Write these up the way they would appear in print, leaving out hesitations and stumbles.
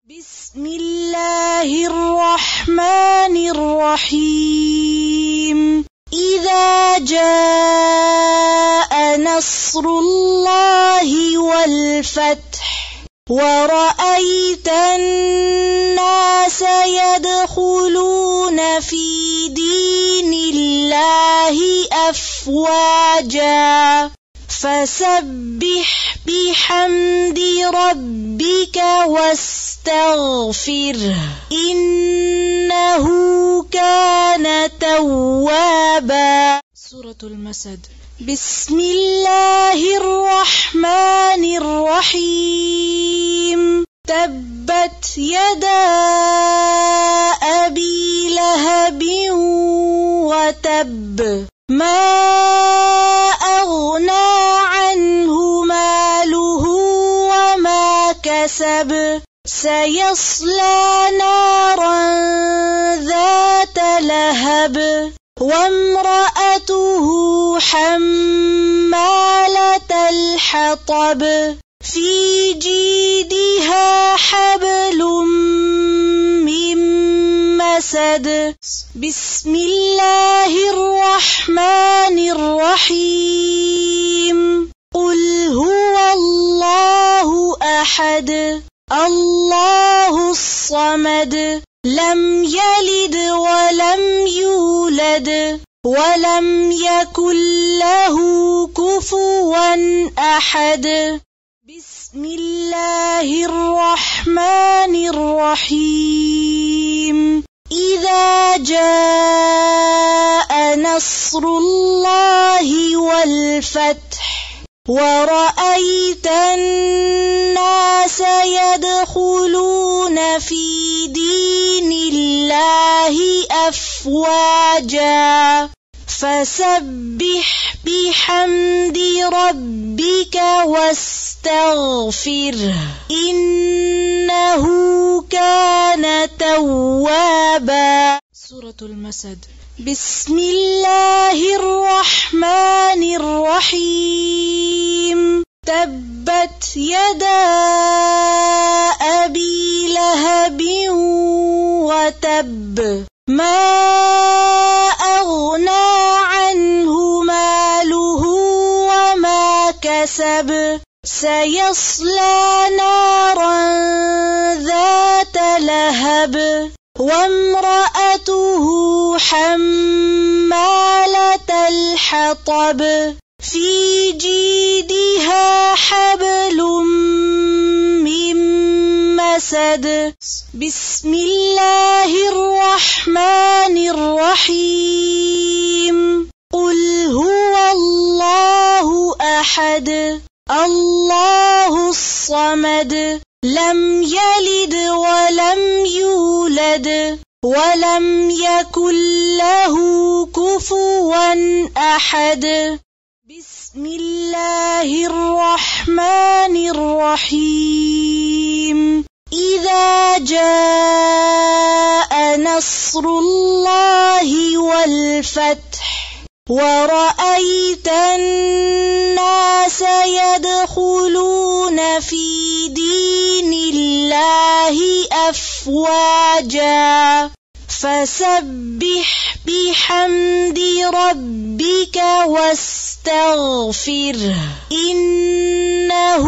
بسم الله الرحمن الرحيم إذا جاء نصر الله والفتح ورأيت الناس يدخلون في دين الله أفواجا فسبح بحمد ربك واستغفره إنه كان توابا. سورة المسد. بسم الله الرحمن الرحيم تبت يدا أبي لهب وتب ما أغنى عنه ماله وما كسب سيصلى نارا ذات لهب وامرأته حمالة الحطب في جيدها حبل من مسد. بسم الله الرحمن الرحيم قل هو الله أحد الله الصمد لم يلد ولم يولد ولم يكن له كفوا أحد. بسم الله الرحمن الرحيم إذا جاء نصر الله والفتح ورأيت الناس يدخلون في دين الله أفواجا فسبح بحمد ربك واستغفره إنه كان توابا. سورة المسد. بسم الله الرحمن الرحيم تبت يدا أبي لهب وتب ما أغنى عنه ماله وما كسب سيصلى نارا ذات لهب وامرأته حمالة الحطب في جيدها حبل من مسد. بسم الله الرحمن الرحيم قل هو الله أحد الله الصمد لم يلد ولم يولد ولم يكن له كفوا أحد. بسم الله الرحمن الرحيم إذا جاء نصر الله والفتح ورأيت الناس يدخلون في دين الله أفواجا فسبح بحمد ربك واستغفره إنه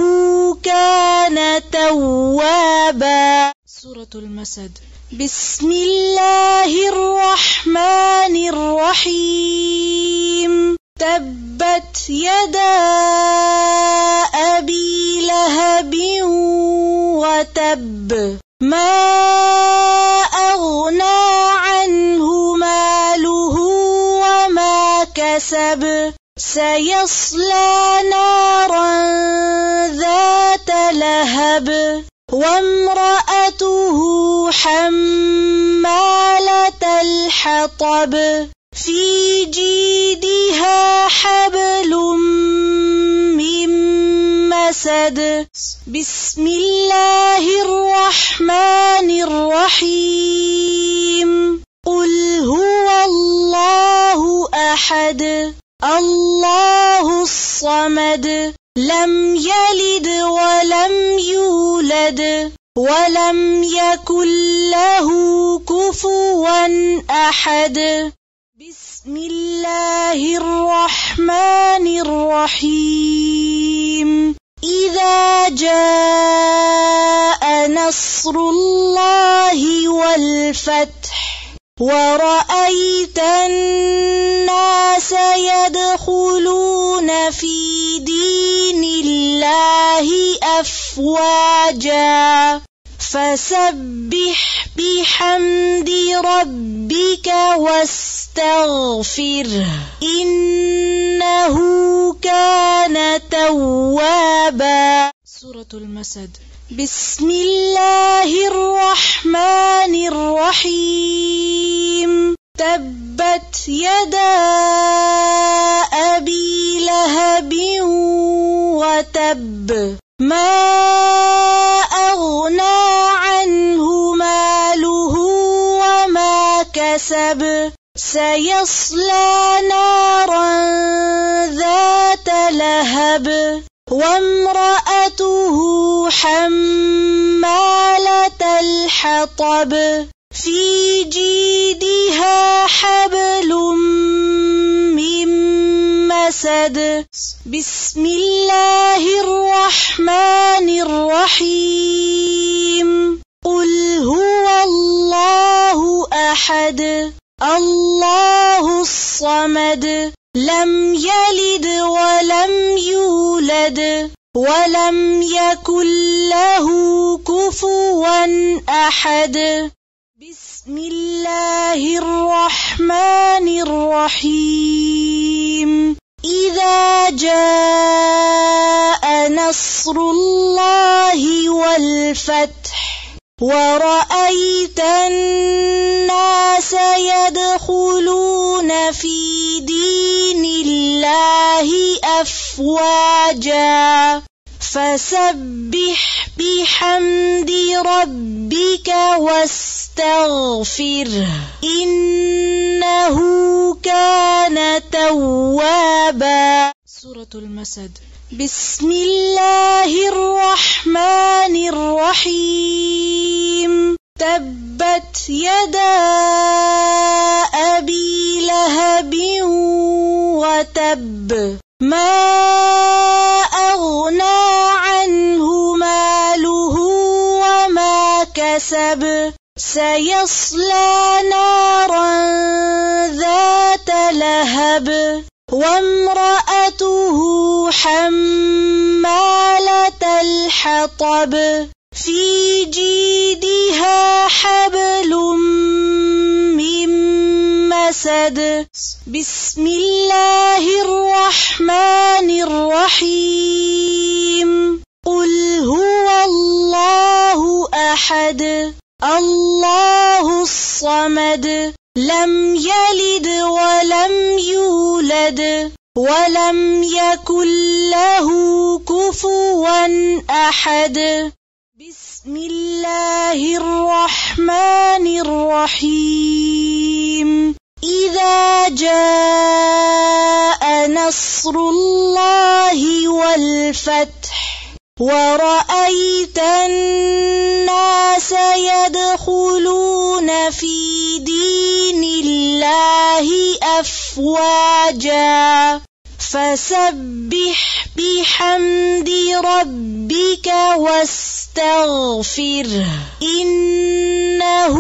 كان توابا. سورة المسد. بسم الله الرحمن الرحيم تبت يدا أبي لهب وتب ما أغنى عنه ماله وما كسب سيصلى نارا ذات لهب وامرأته حمالة الحطب في جيدها حبل من مسد. بسم الله الرحمن الرحيم قل هو الله أحد الله الصمد لم يلد ولم يولد ولم يكن له كفوا أحد. بسم الله الرحمن الرحيم. إذا جاء نصر الله والفتح ورأيت الناس يدخلون في دين الله أفواجا فسبح بحمد ربك واستغفره إنه كان توابا. سورة المسد. بسم الله الرحمن الرحيم. تبت يدا أبي لهب وتب ما أغنى عنه ماله وما كسب سيصلى نارا ذات لهب وامرأته حمالة الحطب في جيدها حبل من مسد. بسم الله الرحمن الرحيم. قل هو الله أحد الله الصمد لم يلد ولم يولد ولم يكن له كفوا أحد. بسم الله الرحمن الرحيم. إذا جاء نصر الله والفتح ورأيت الناس يدخلون في دين الله أفواجا فسبح بحمد ربك واستغفره إنه كان توابا. سورة المسد. بسم الله الرحمن الرحيم. تبت يدا أبي لهب وتب ما أغنى عنه ماله وما كسب سيصلى نارا ذات لهب وامرأته حمالة الحطب في جيدها حبل من مسد. بسم الله الرحمن الرحيم. قل هو الله أحد الله الصمد لم يلد ولم يولد ولم يكن له كفوا أحد. بسم الله الرحمن الرحيم. إذا جاء نصر الله والفتح ورأيت الناس يدخلون في دين الله أفواجا فسبح بحمد ربك واستغفره إنه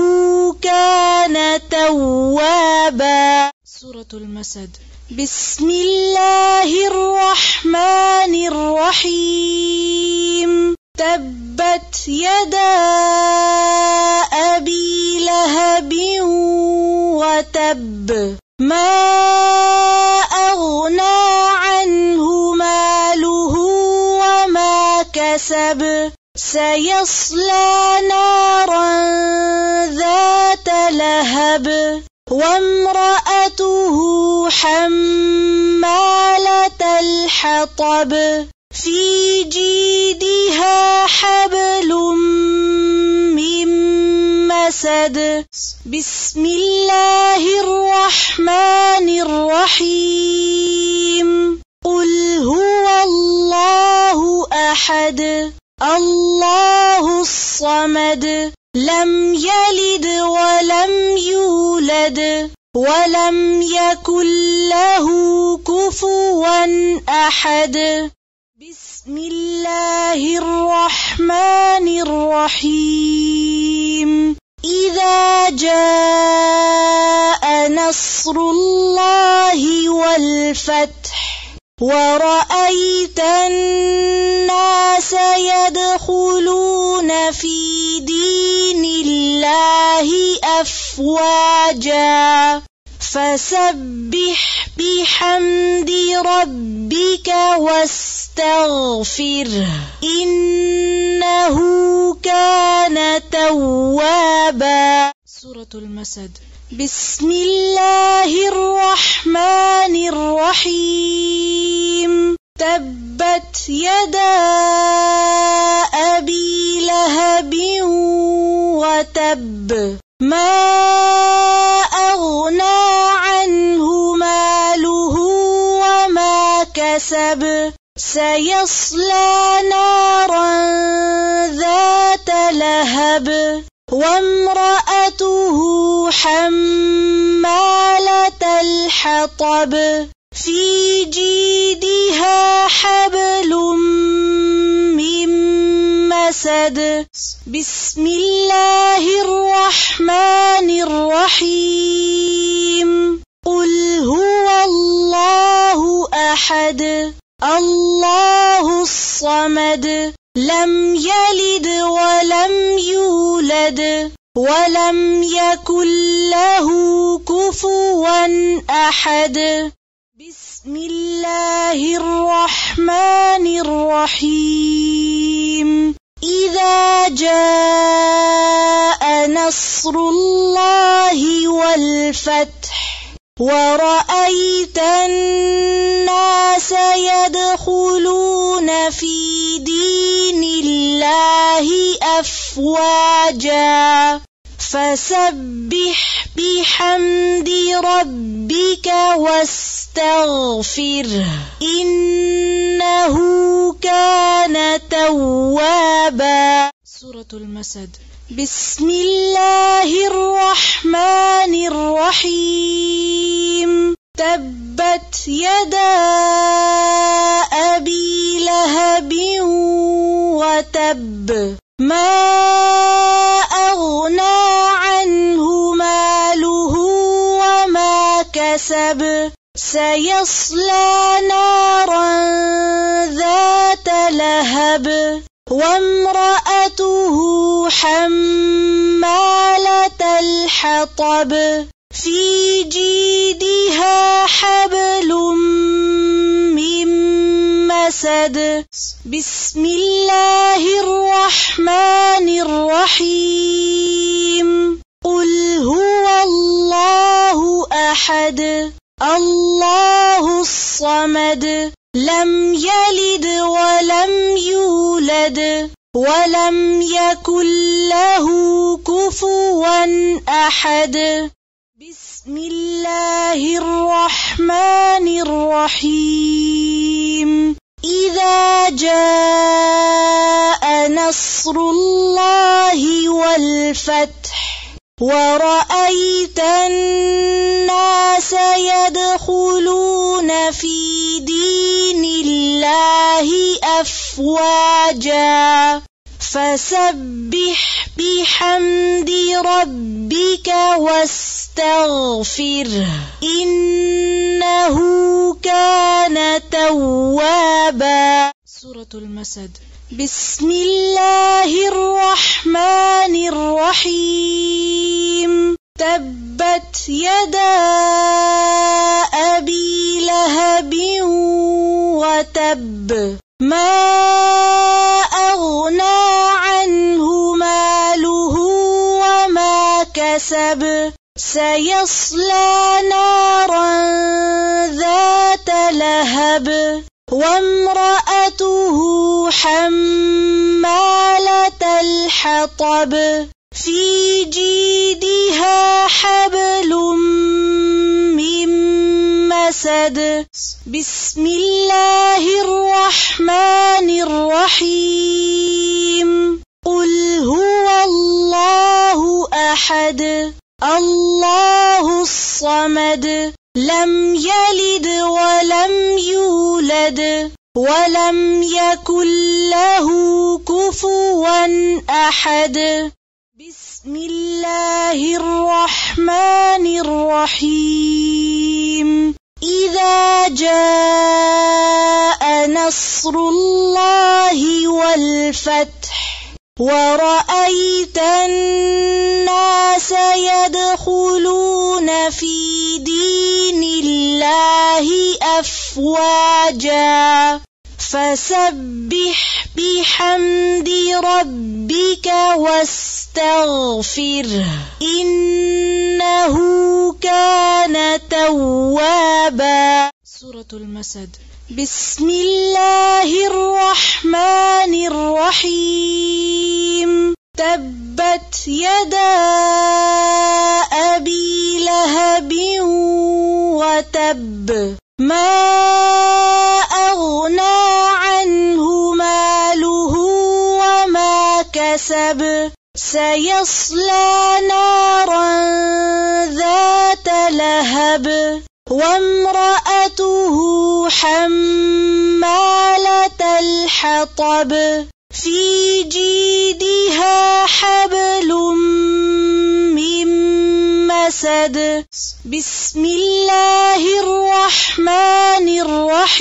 كان توابا. سورة المسد. بسم الله الرحمن الرحيم. تبت يدا أبي لهب وتب ما أغنى عنه ماله وما كسب سيصلى نارا ذات لهب وامرأته حمالة الحطب في جيدها حبل من مسد. بسم الله الرحمن الرحيم. قل هو الله أحد الله الصمد لم يلد ولم يولد ولم يكن له كفوا أحد بسم الله الرحمن الرحيم إذا جاء نصر الله والفتح ورأيت الناس يدخلون في دين الله أفواجا فسبح بحمد ربك واستغفره إنه كان توابا. سورة المسد. بسم الله الرحمن الرحيم تبت يدا أبي لهب وتب ما أغنى عنه ماله وما كسب سيصلى نارا ذات لهب وامرأته حمالة الحطب في جيدها حبل من مسد. بسم الله الرحمن الرحيم قل هو الله أحد الله الصمد لم يلد ولم يولد ولم يكن له كفوا أحد بسم الله الرحمن الرحيم إذا جاء نصر الله والفتح ورأيت الناس يدخلون في دين الله أفواجا فسبح بحمد ربك واستغفره إنه كان توابا. سورة المسد. بسم الله الرحمن الرحيم تبت يدا أبي لهب وتب ما أغنى عنه ماله وما كسب سيصلى نارا ذات لهب وامرأته حمالة الحطب في جيدها حبل من مسد. بسم الله الرحمن الرحيم قل هو الله أحد الله الصمد لم يلد ولم يولد ولم يكن له كفوا أحد بسم الله الرحمن الرحيم إذا جاء نصر الله والفتح ورأيت الناس يدخلون في دين الله أفواجا فسبح بحمد ربك واستغفره إنه كان توابا. سورة المسد. بسم الله الرحمن الرحيم تبت يدا أبي لهب وتب ما أغنى عنه ماله وما كسب سيصلى نارا ذات لهب وامرأته حمالة الحطب في جيدها حبل من مسد. بسم الله الرحمن الرحيم قل هو الله أحد الله الصمد لم يلد ولم يولد ولم يكن له كفوا أحد بسم الله الرحمن الرحيم إذا جاء نصر الله والفتح ورأيت الناس يدخلون في دين الله أفواجا فسبح بحمد ربك واستغفره إنه كان توابا. سورة المسد. بسم الله الرحمن الرحيم تبت يدا أبي لهب وتب ما أغنى عنه ماله وما كسب سيصلى نارا ذات لهب وامرأته حمالة الحطب في جيدها حبل من مسد. بسم الله الرحمن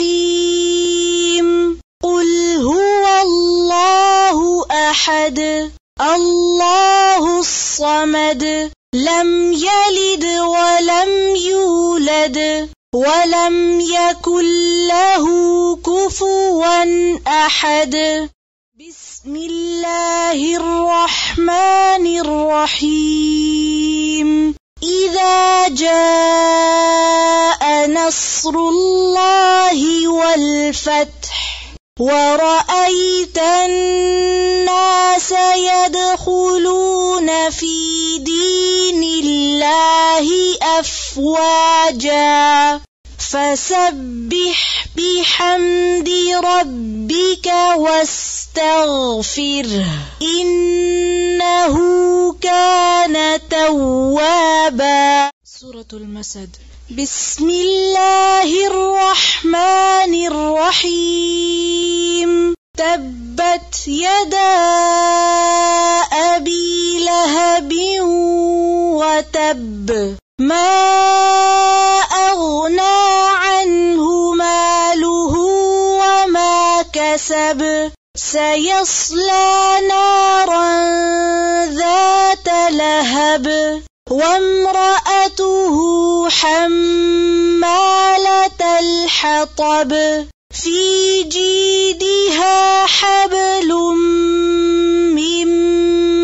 الرحيم قل هو الله أحد الله الصمد لم يلد ولم يولد ولم يكن له كفوا أحد. بسم الله الرحمن الرحيم إذا جاء نصر الله والفتح ورأيت الناس يدخلون في دين الله أفواجا فسبح بحمد ربك واستغفره إنه كان توابا. سورة المسد. بسم الله الرحمن الرحيم تبت يدا أبي لهب وتب ما أغنى عنه ماله وما كسب سيصلى نارا ذات لهب وامرأته حمالة الحطب في جيدها حبل من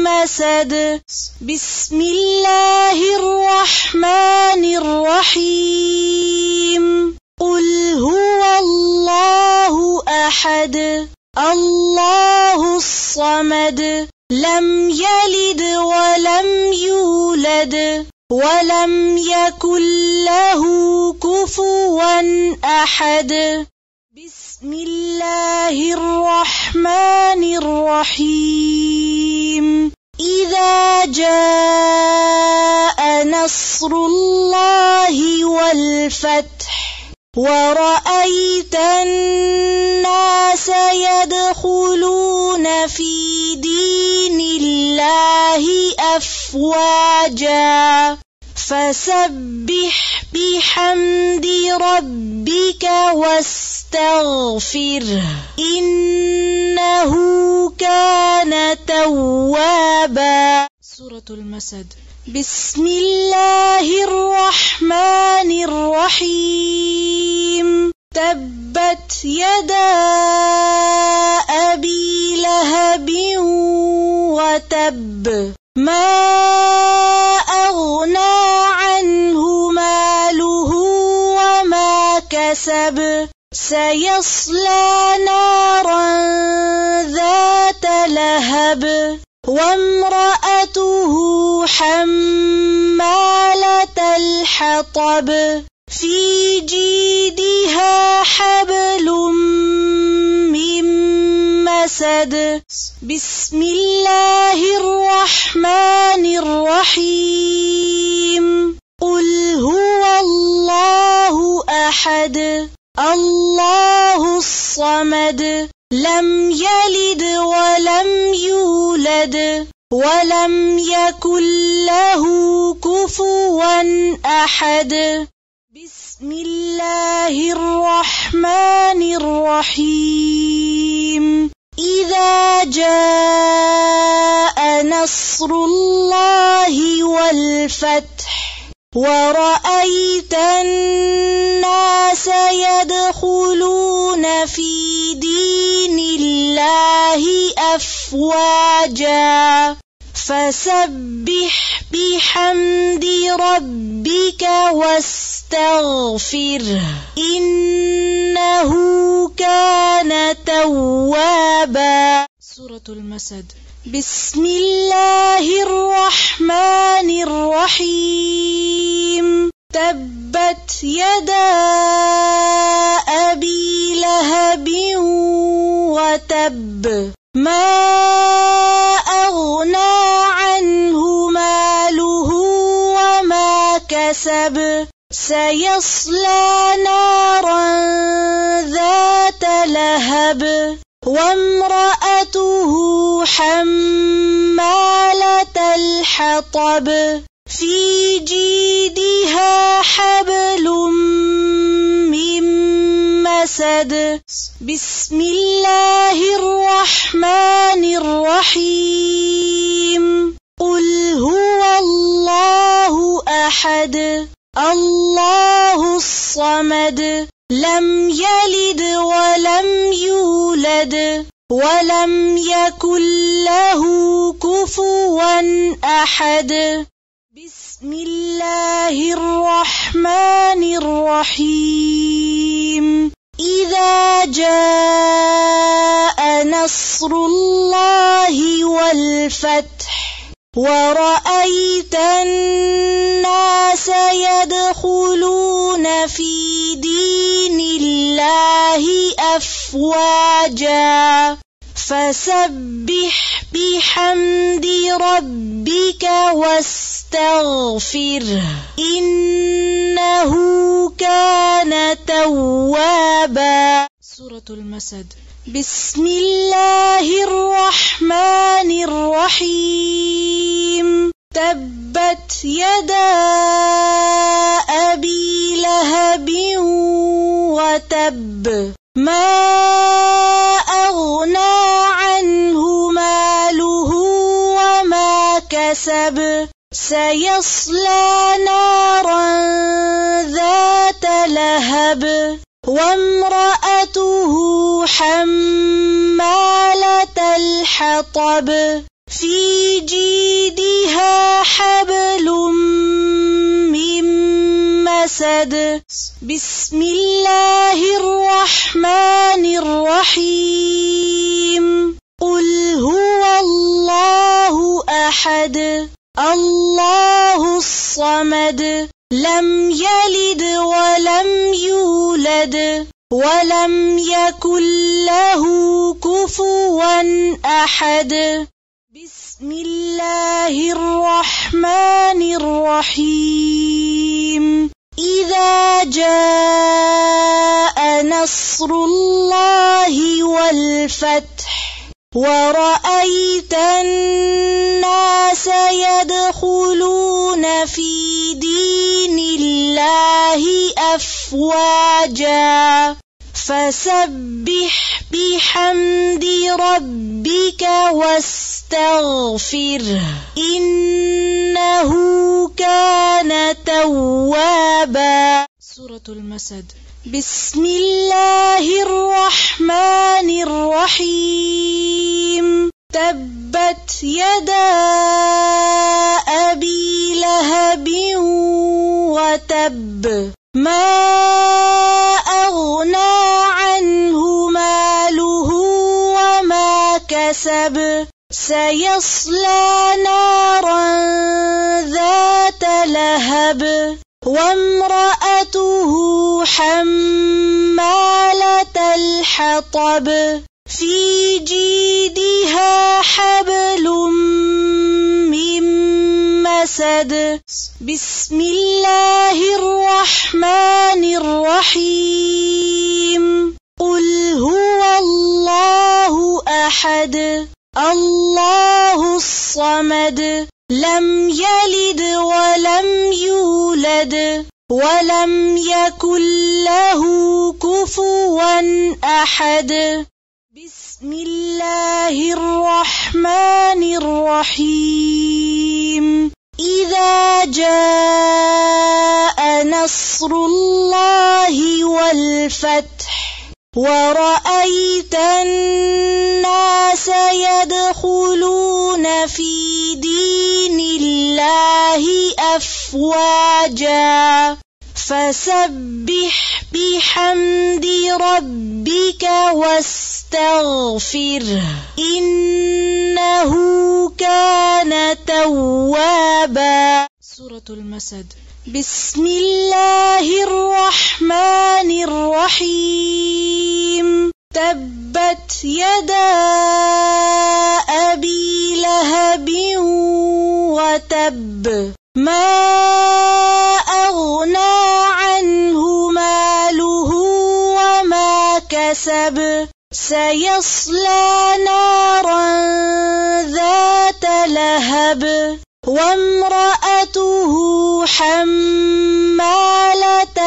مسد. بسم الله الرحمن الرحيم قل هو الله أحد الله الصمد لم يلد ولم يولد ولم يكن له كفوا أحد. بسم الله الرحمن الرحيم إذا جاء نصر الله والفتح ورأيت الناس يدخلون في دين الله أفواجا فسبح بحمد ربك واستغفره إنه كان توابا. سورة المسد. بسم الله الرحمن الرحيم تبت يدا أبي لهب وتب ما أغنى عنه ماله وما كسب سيصلى نارا ذات لهب وامرأته حمالة الحطب في جيدها حبل من مسد بسم الله الرحمن الرحيم قل هو الله أحد الله الصمد لم يلد ولم يولد ولم يكن له كفوا أحد بسم الله الرحمن الرحيم إذا جاء نصر الله والفتح ورأيت الناس يدخلون في دين الله أفواجا فسبح بحمد ربك واستغفره إنه كان توابا. سورة المسد. بسم الله الرحمن الرحيم تبت يدا أبي لهب وتب ما أغنى عنه ماله وما كسب سيصلى نارا ذات لهب وامرأته حمالة الحطب في جيدها حبل من مسد بسم الله الرحمن الرحيم قل هو الله أحد الله الصمد لم يلد ولم يولد ولم يكن له كفوا أحد بسم الله الرحمن الرحيم إذا جاء نصر الله والفتح ورأيت الناس يدخلون في دين الله أفواجا فسبح بحمد ربك واستغفره إنه كان توابا. سورة المسد. بسم الله الرحمن الرحيم تبت يدا أبي لهب وتب ما أغنى عنه ماله وما كسب سيصلى نارا ذات لهب وامرأته حمالة الحطب في جيدها حبل من مسد بسم الله الرحمن الرحيم قل هو الله أحد الله الصمد لم يلد ولم يولد ولم يكن له كفوا أحد بسم الله الرحمن الرحيم إذا جاء نصر الله والفتح ورأيت الناس يدخلون في دين الله أفواجا فسبح بحمد ربك واستغفره إنه كان توابا. سورة المسد. بسم الله الرحمن الرحيم تبت يدا أبي لهب وتب ما أغنى عنه ماله وما كسب سيصلى نارا ذات لهب وامرأته حمالة الحطب في جيدها حبل من مسد بسم الله الرحمن الرحيم قل هو الله أحد الله الصمد لم يلد ولم يولد ولم يكن له كفوا أحد بسم الله الرحمن الرحيم إذا جاء نصر الله والفتح ورأيت الناس يدخلون في دين الله أفواجا فسبح بحمد ربك واستغفره إنه كان توابا. سورة المسد. بسم الله الرحمن الرحيم تبت يدا أبي لهب وتب ما أغنى عنه ماله وما كسب سيصلى نارا ذات لهب وامرأته حمالة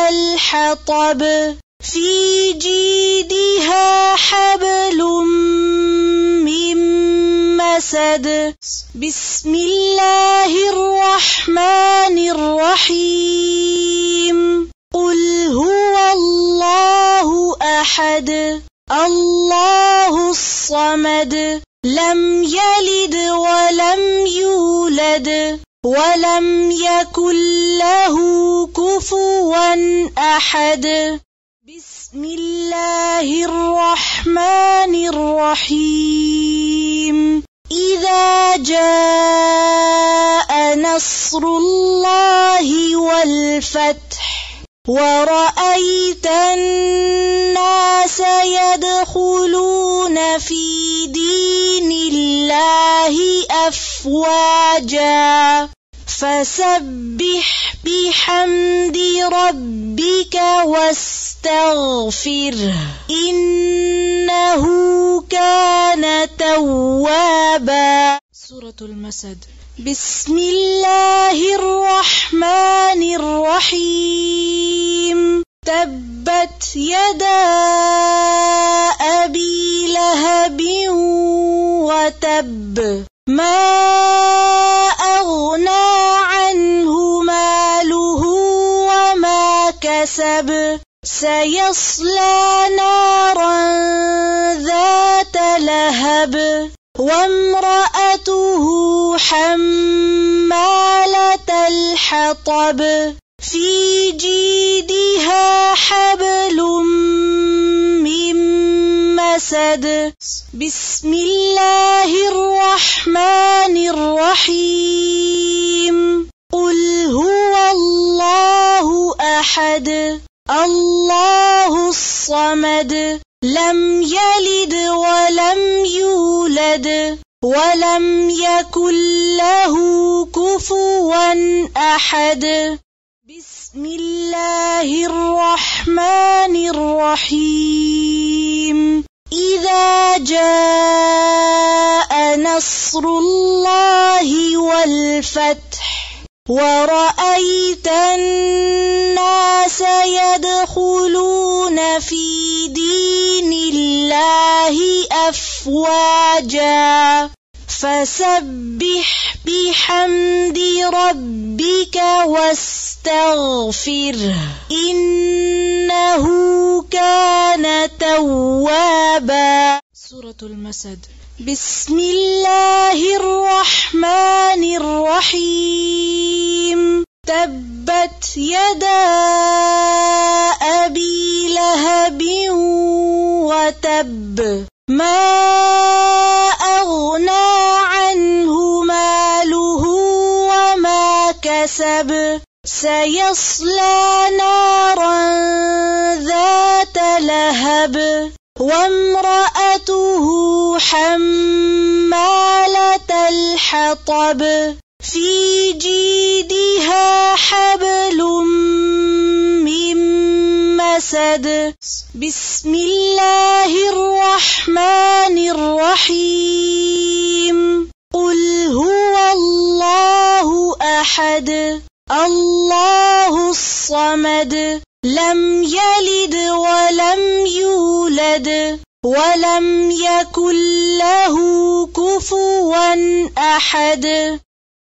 الحطب في جيدها حبل من مسد بسم الله الرحمن الرحيم قل هو الله أحد الله الصمد لم يلد ولم يولد ولم يكن له كفوا أحد بسم الله الرحمن الرحيم إذا جاء نصر الله والفتح ورأيت الناس يدخلون في دين الله أفواجا فسبح بحمد ربك واستغفره إنه كان توابا. سورة المسد. بسم الله الرحمن الرحيم تبت يدا أبي لهب وتب ما أغنى عنه ماله وما كسب سيصلى نارا ذات لهب وامرأته حمالة الحطب في جيدها حبل من مسد بسم الله الرحمن الرحيم قل هو الله أحد الله الصمد لم يلد ولم يولد ولم يكن له كفوا أحد بسم الله الرحمن الرحيم إذا جاء نصر الله والفتح ورأيت الناس يدخلون في دين الله أفواجا فسبح بحمد ربك واستغفره إنه كان توابا. سورة المسد. بسم الله الرحمن الرحيم تبت يدا أبي لهب وتب ما أغنى عنه ماله وما كسب سيصلى نارا ذات لهب وامرأته حمالة الحطب في جيدها حبل من مسد بسم الله الرحمن الرحيم قل هو الله أحد الله الصمد لم يلد ولم يولد ولم يكن له كفوا أحد